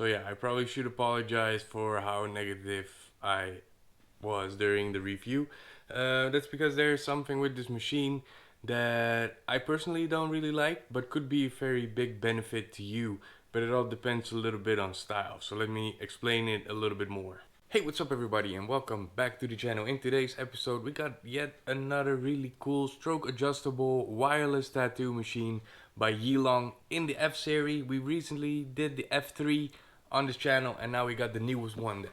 So yeah, I probably should apologize for how negative I was during the review. That's because there's something with this machine that I personally don't really like, but could be a very big benefit to you. But it all depends a little bit on style. So let me explain it a little bit more. Hey, what's up everybody and welcome back to the channel. In today's episode we got yet another really cool stroke adjustable wireless tattoo machine by Yilong in the F series. We recently did the F3 on this channel and now we got the newest one, the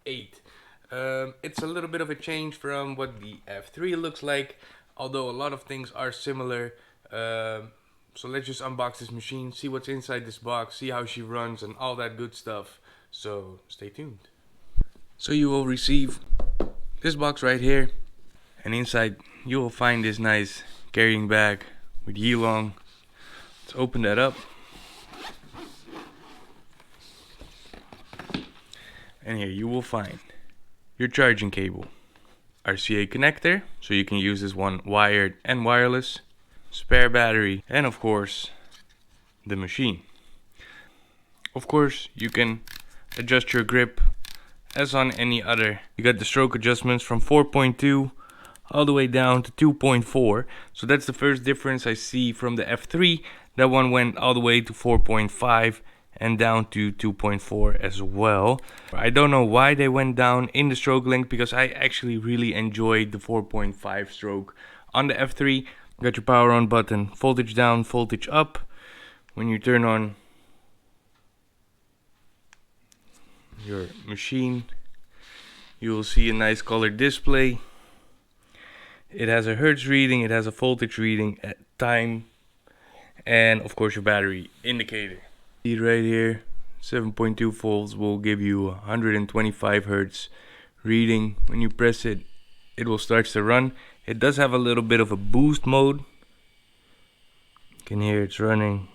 F8. It's a little bit of a change from what the F3 looks like, although a lot of things are similar. So let's just unbox this machine, see what's inside this box, see how she runs and all that good stuff. So stay tuned. So you will receive this box right here, and inside you will find this nice carrying bag with Yilong. Let's open that up. And here you will find your charging cable, RCA connector, so you can use this one wired and wireless, spare battery, and of course the machine. Of course you can adjust your grip as on any other. You got the stroke adjustments from 4.2 all the way down to 2.4. So that's the first difference I see from the F3. That one went all the way to 4.5 and down to 2.4 as well. I don't know why they went down in the stroke length, because I actually really enjoyed the 4.5 stroke. On the F3, you got your power on button, voltage down, voltage up. When you turn on your machine, you will see a nice colored display. It has a hertz reading, it has a voltage reading at time, and of course your battery indicator. See right here, 7.2 volts will give you 125 hertz reading. When you press it, it will start to run. It does have a little bit of a boost mode. You can hear it's running.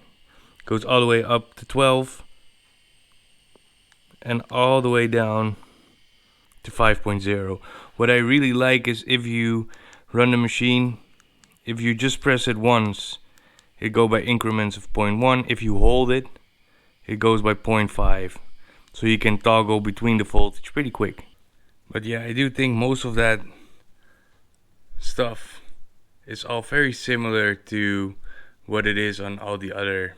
It goes all the way up to 12 and all the way down to 5.0. What I really like is if you run the machine, if you just press it once, it goes by increments of 0.1. If you hold it, it goes by 0.5. So you can toggle between the voltage pretty quick. But yeah, I do think most of that stuff is all very similar to what it is on all the other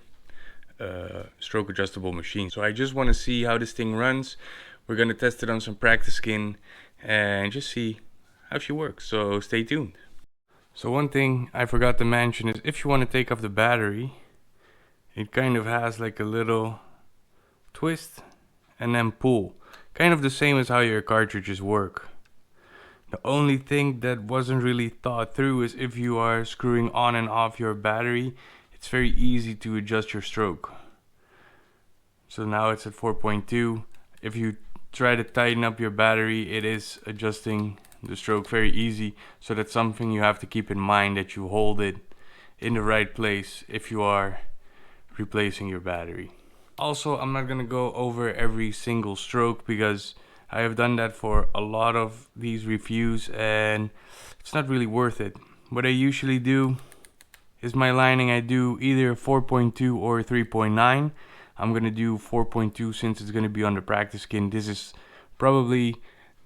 stroke adjustable machines. So I just want to see how this thing runs. We're gonna test it on some practice skin and just see how she works. So stay tuned. So one thing I forgot to mention is if you want to take off the battery, it kind of has like a little twist and then pull, kind of the same as how your cartridges work. The only thing that wasn't really thought through is if you are screwing on and off your battery, it's very easy to adjust your stroke. So now it's at 4.2. If you try to tighten up your battery, it is adjusting the stroke very easy. So that's something you have to keep in mind, that you hold it in the right place if you are replacing your battery. Also, I'm not gonna go over every single stroke because I have done that for a lot of these reviews and it's not really worth it. What I usually do is my lining, I do either 4.2 or 3.9. I'm gonna do 4.2 since it's gonna be on the practice skin. This is probably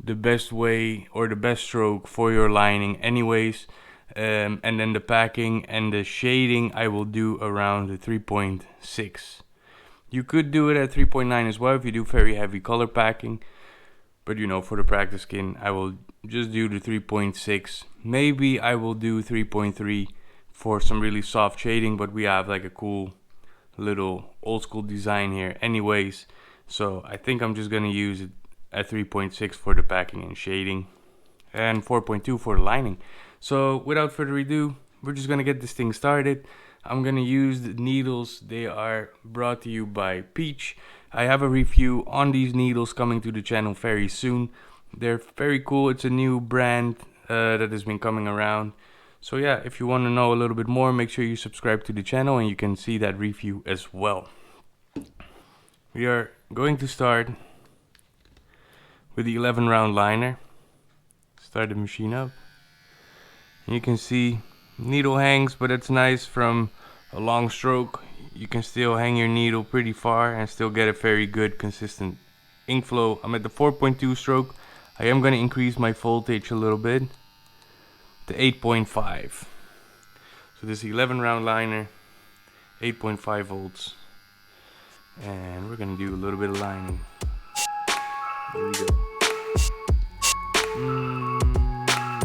the best way or the best stroke for your lining anyways. And then the packing and the shading I will do around the 3.6. You could do it at 3.9 as well if you do very heavy color packing. But you know, for the practice skin, I will just do the 3.6. Maybe I will do 3.3 for some really soft shading, but we have like a cool little old school design here anyways. So I think I'm just gonna use it at 3.6 for the packing and shading, and 4.2 for the lining. So without further ado, we're just gonna get this thing started. I'm gonna use the needles. They are brought to you by Peach. I have a review on these needles coming to the channel very soon. They're very cool. It's a new brand that has been coming around. So yeah, if you want to know a little bit more, make sure you subscribe to the channel and you can see that review as well. We are going to start with the 11 round liner. Start the machine up. You can see needle hangs, but it's nice from a long stroke. you can still hang your needle pretty far and still get a very good consistent ink flow. I'm at the 4.2 stroke. I am going to increase my voltage a little bit to 8.5. So this 11 round liner, 8.5 volts, and we're going to do a little bit of lining. Here we go. Let's start with a little line.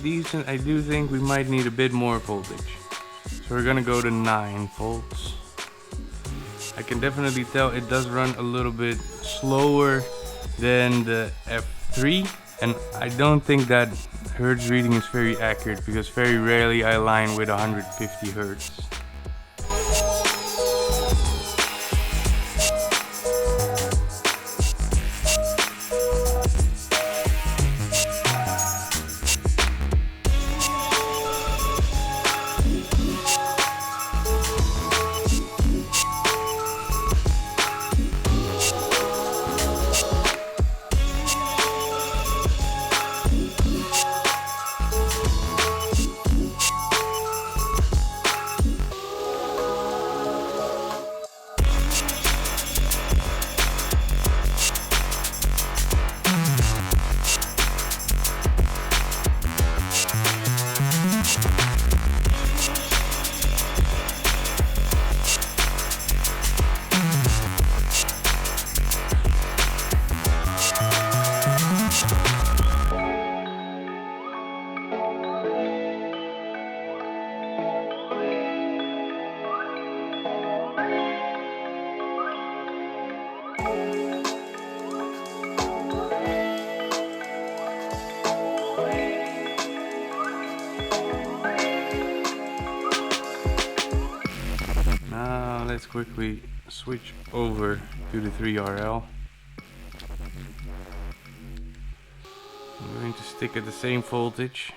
Decent. I do think we might need a bit more voltage, so we're gonna go to 9 volts. I can definitely tell it does run a little bit slower than the F3, and I don't think that hertz reading is very accurate because very rarely I line with 150 hertz. Now let's quickly switch over to the 3RL. I'm going to stick at the same voltage.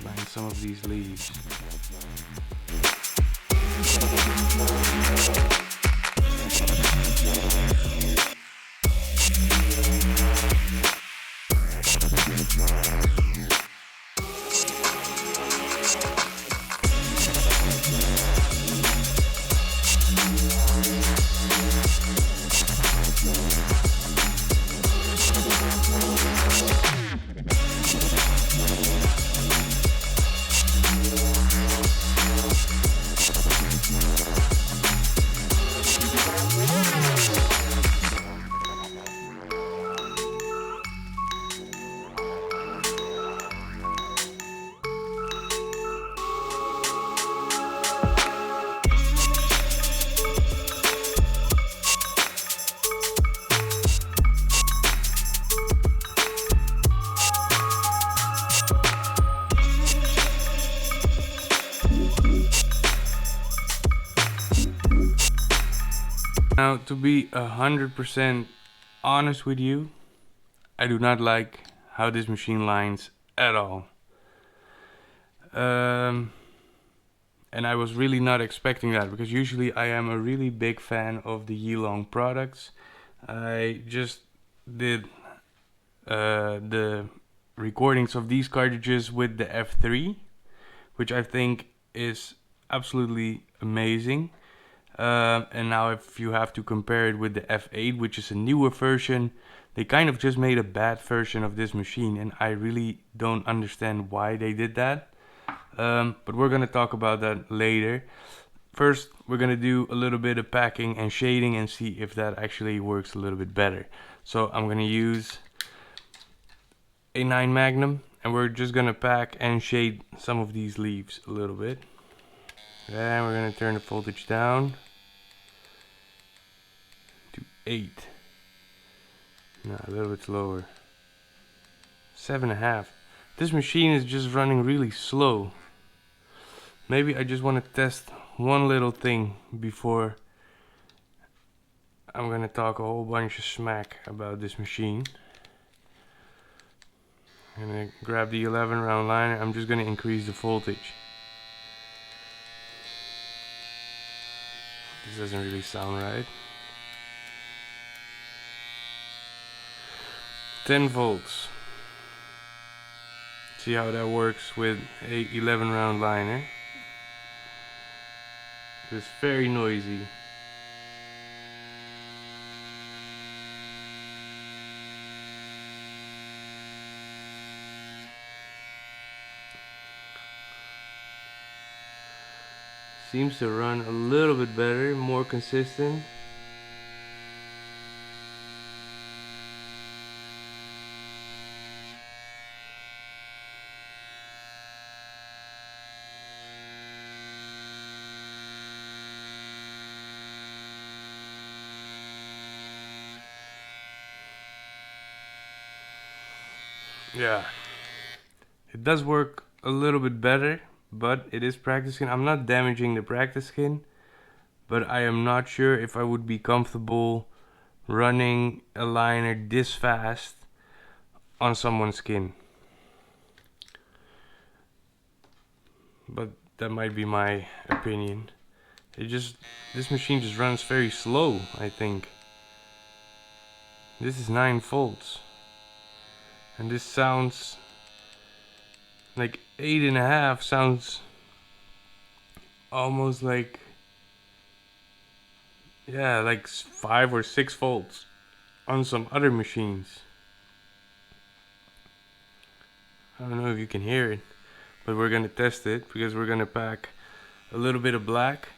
Line some of these leaves. Now, to be 100% honest with you, I do not like how this machine lines at all. And I was really not expecting that, because usually I am a really big fan of the Yilong products. I just did the recordings of these cartridges with the F3, which I think is absolutely amazing. And now if you have to compare it with the F8, which is a newer version, they kind of just made a bad version of this machine, and I really don't understand why they did that. But we're gonna talk about that later. First, we're gonna do a little bit of packing and shading and see if that actually works a little bit better. So I'm gonna use a 9 Magnum. And we're just gonna pack and shade some of these leaves a little bit. Then we're gonna turn the voltage down to 8. No, a little bit slower. 7.5. This machine is just running really slow. Maybe I just want to test one little thing before I'm gonna talk a whole bunch of smack about this machine. I'm gonna grab the 11 round liner. I'm just gonna increase the voltage. This doesn't really sound right. 10 volts. See how that works with a 11 round liner. It's very noisy. Seems to run a little bit better, more consistent. Yeah, it does work a little bit better, but it is practice skin. I'm not damaging the practice skin, but I am not sure if I would be comfortable running a liner this fast on someone's skin. But that might be my opinion. This machine just runs very slow, I think. This is 9 volts. And this sounds like 8.5 sounds almost like, yeah, like 5 or 6 volts on some other machines. I don't know if you can hear it, but we're gonna test it because we're gonna pack a little bit of black.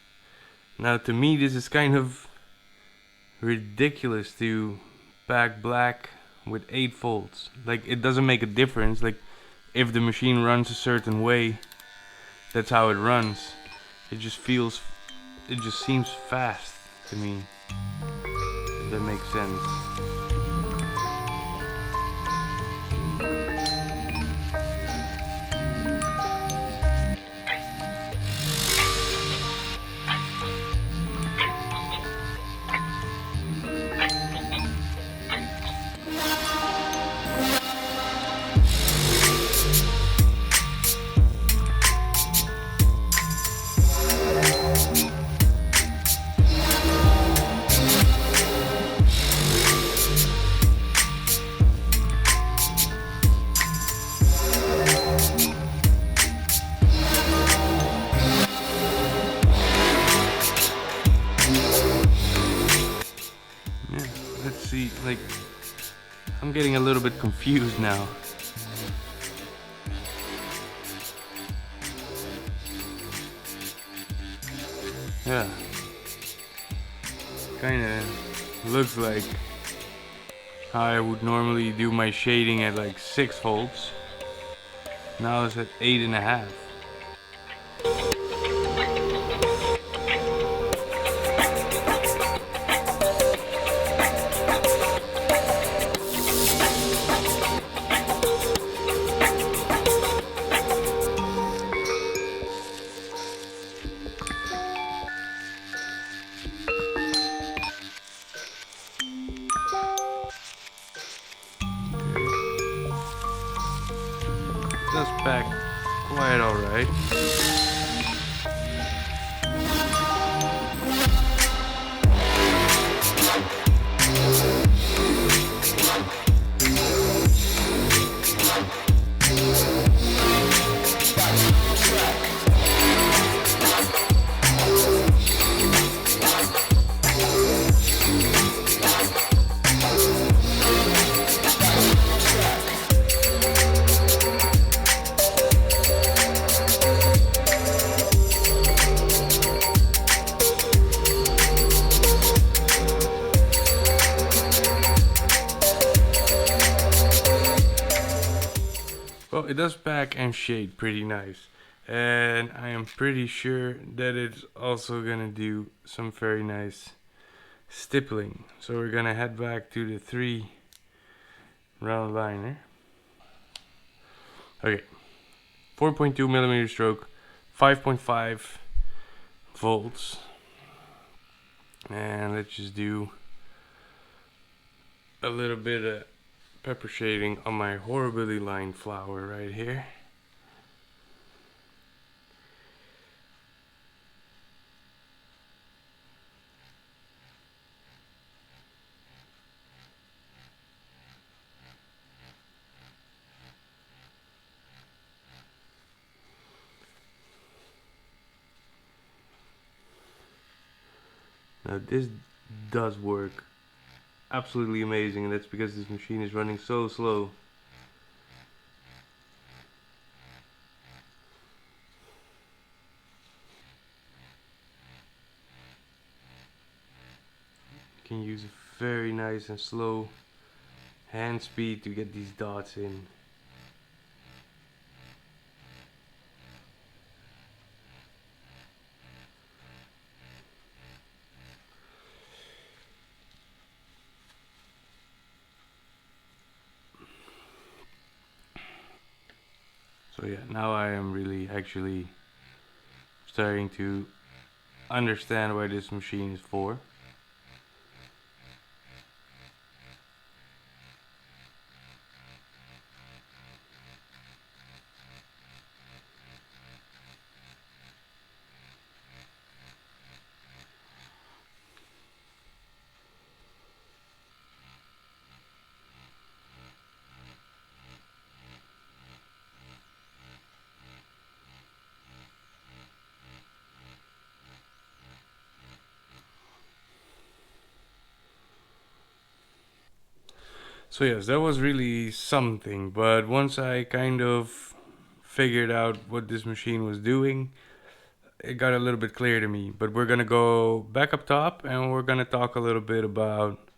Now to me this is kind of ridiculous to pack black with 8 volts. Like, it doesn't make a difference. Like, if the machine runs a certain way, that's how it runs. It just seems fast to me, if that makes sense. Let's see, like, I'm getting a little bit confused now. Yeah, kinda looks like how I would normally do my shading at like 6 volts. Now it's at 8.5. Does pack quite alright. it does pack and shade pretty nice. And I am pretty sure that it's also gonna do some very nice stippling. So we're gonna head back to the 3 round liner. Okay, 4.2 millimeter stroke, 5.5 volts. And let's just do a little bit of pepper shading on my horribly lined flower right here. Now this does work absolutely amazing, and that's because this machine is running so slow. You can use a very nice and slow hand speed to get these dots in. So yeah, now I am really actually starting to understand what this machine is for. So yes, that was really something, but once I kind of figured out what this machine was doing, it got a little bit clear to me. But we're gonna go back up top and we're gonna talk a little bit about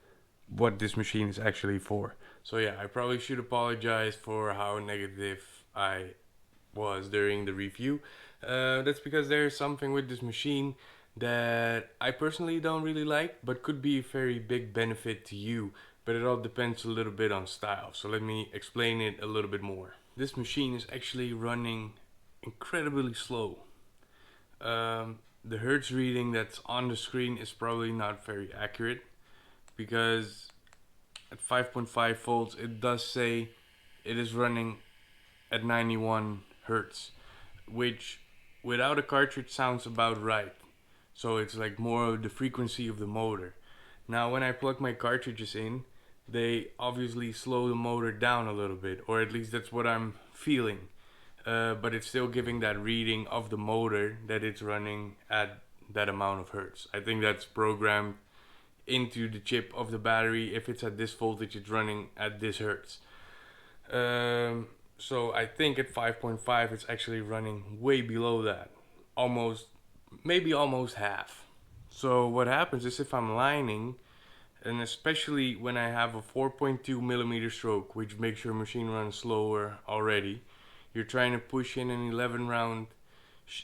what this machine is actually for. So yeah, I probably should apologize for how negative I was during the review. That's because there's something with this machine that I personally don't really like, but could be a very big benefit to you. But it all depends a little bit on style. So let me explain it a little bit more. This machine is actually running incredibly slow. The hertz reading that's on the screen is probably not very accurate because at 5.5 volts it does say it is running at 91 hertz, which without a cartridge sounds about right. So it's like more of the frequency of the motor. Now when I plug my cartridges in, they obviously slow the motor down a little bit, or at least that's what I'm feeling. But it's still giving that reading of the motor that it's running at that amount of hertz. I think that's programmed into the chip of the battery. If it's at this voltage, it's running at this hertz. So I think at 5.5 it's actually running way below that, almost, maybe almost half. So what happens is if I'm lining, and especially when I have a 4.2 millimeter stroke, which makes your machine run slower already, you're trying to push in an 11 round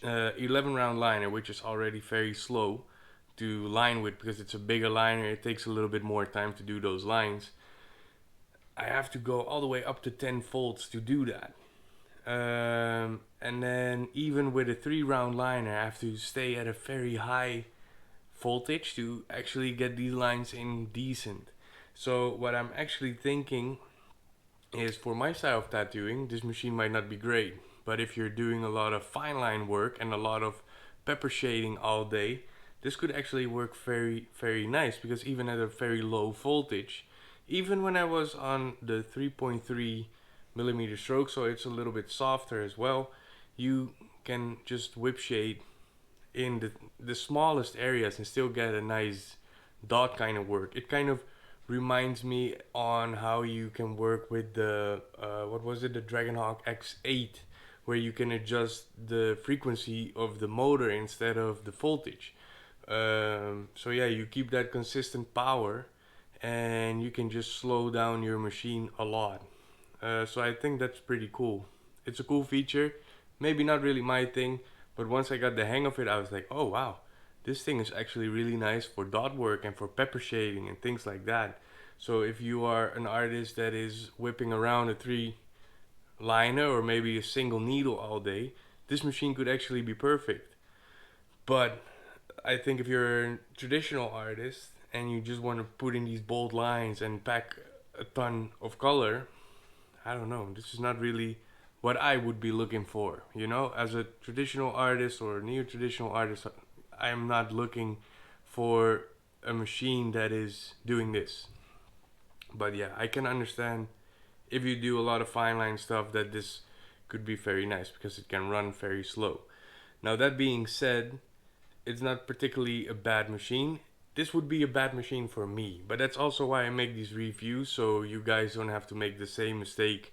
liner, which is already very slow to line with because it's a bigger liner. It takes a little bit more time to do those lines. I have to go all the way up to 10 volts to do that. And then even with a 3 round liner, I have to stay at a very high voltage to actually get these lines in decent. So what I'm actually thinking is for my style of tattooing, this machine might not be great. But if you're doing a lot of fine line work and a lot of pepper shading all day, this could actually work very, very nice because even at a very low voltage, even when I was on the 3.3 millimeter stroke, so it's a little bit softer as well, you can just whip shade in the smallest areas and still get a nice dot kind of work. It kind of reminds me on how you can work with the what was it, the Dragonhawk X8, where you can adjust the frequency of the motor instead of the voltage. So yeah, you keep that consistent power and you can just slow down your machine a lot. So I think that's pretty cool. It's a cool feature. Maybe not really my thing, but once I got the hang of it, I was like, oh wow, this thing is actually really nice for dot work and for pepper shading and things like that. So if you are an artist that is whipping around a three liner or maybe a single needle all day, this machine could actually be perfect. But I think if you're a traditional artist and you just want to put in these bold lines and pack a ton of color, I don't know. This is not really what I would be looking for. You know, as a traditional artist or neo-traditional artist, I am not looking for a machine that is doing this. But yeah, I can understand if you do a lot of fine line stuff that this could be very nice because it can run very slow. Now that being said, it's not particularly a bad machine. This would be a bad machine for me, but that's also why I make these reviews so you guys don't have to make the same mistake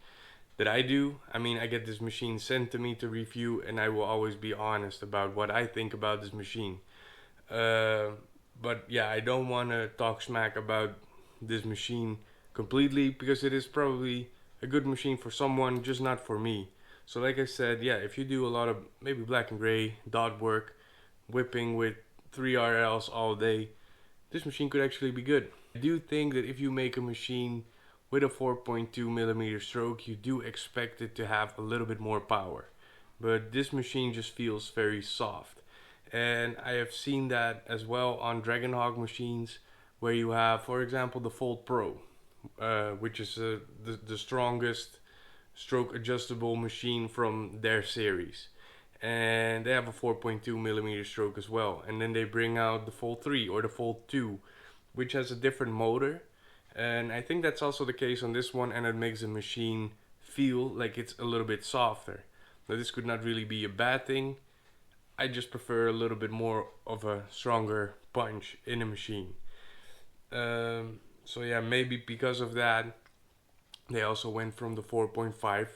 that I do. I mean, I get this machine sent to me to review, and I will always be honest about what I think about this machine. Uh, but yeah, I don't want to talk smack about this machine completely because it is probably a good machine for someone, just not for me. So, like I said, yeah, if you do a lot of maybe black and gray dot work, whipping with 3RLs all day, this machine could actually be good. I do think that if you make a machine with a 4.2 millimeter stroke, you do expect it to have a little bit more power. But this machine just feels very soft. And I have seen that as well on Dragonhawk machines where you have, for example, the Fold Pro, which is the strongest stroke adjustable machine from their series. And they have a 4.2 millimeter stroke as well. And then they bring out the Fold 3 or the Fold 2, which has a different motor. And I think that's also the case on this one, and it makes the machine feel like it's a little bit softer. Now, this could not really be a bad thing. I just prefer a little bit more of a stronger punch in a machine. So yeah, maybe because of that, they also went from the 4.5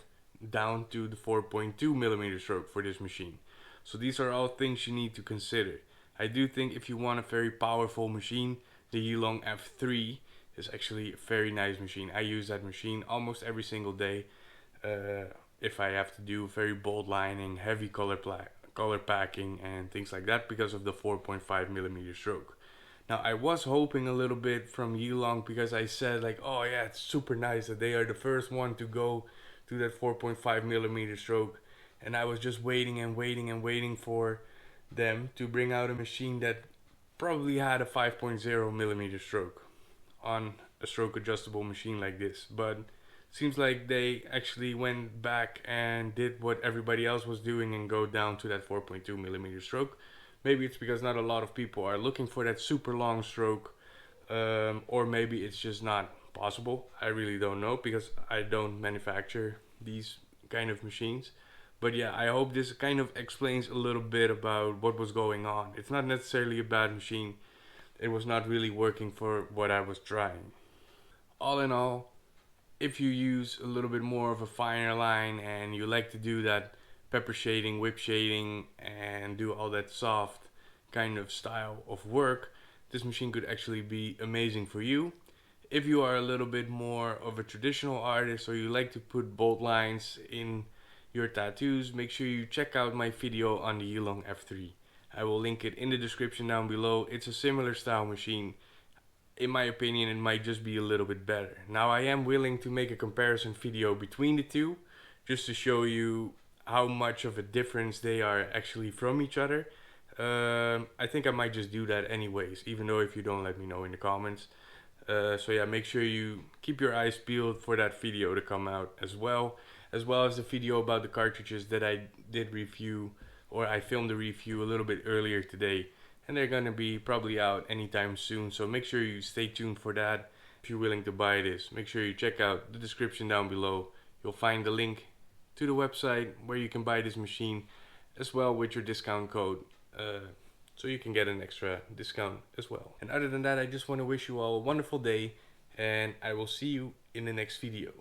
down to the 4.2 millimeter stroke for this machine. So these are all things you need to consider. I do think if you want a very powerful machine, the Yilong F3 is actually a very nice machine. I use that machine almost every single day if I have to do very bold lining, heavy color packing and things like that because of the 4.5 millimeter stroke. Now I was hoping a little bit from Yilong because I said like, oh yeah, it's super nice that they are the first one to go to that 4.5 millimeter stroke, and I was just waiting and waiting and waiting for them to bring out a machine that probably had a 5.0 millimeter stroke on a stroke adjustable machine like this. But seems like they actually went back and did what everybody else was doing and go down to that 4.2 millimeter stroke. Maybe it's because not a lot of people are looking for that super long stroke, or maybe it's just not possible. I really don't know because I don't manufacture these kind of machines. But yeah, I hope this kind of explains a little bit about what was going on. It's not necessarily a bad machine, it was not really working for what I was trying. All in all, if you use a little bit more of a finer line and you like to do that pepper shading, whip shading, and do all that soft kind of style of work, this machine could actually be amazing for you. If you are a little bit more of a traditional artist or you like to put bold lines in your tattoos, make sure you check out my video on the Yilong F3. I will link it in the description down below. It's a similar style machine. In my opinion, it might just be a little bit better. Now I am willing to make a comparison video between the two just to show you how much of a difference they are actually from each other. I think I might just do that anyways, even though if you don't let me know in the comments. So yeah, make sure you keep your eyes peeled for that video to come out as well as the video about the cartridges that I did review, or I filmed the review a little bit earlier today, and they're gonna be probably out anytime soon. So make sure you stay tuned for that. If you're willing to buy this, make sure you check out the description down below. You'll find the link to the website where you can buy this machine as well with your discount code. So you can get an extra discount as well. And other than that, I just want to wish you all a wonderful day, and I will see you in the next video.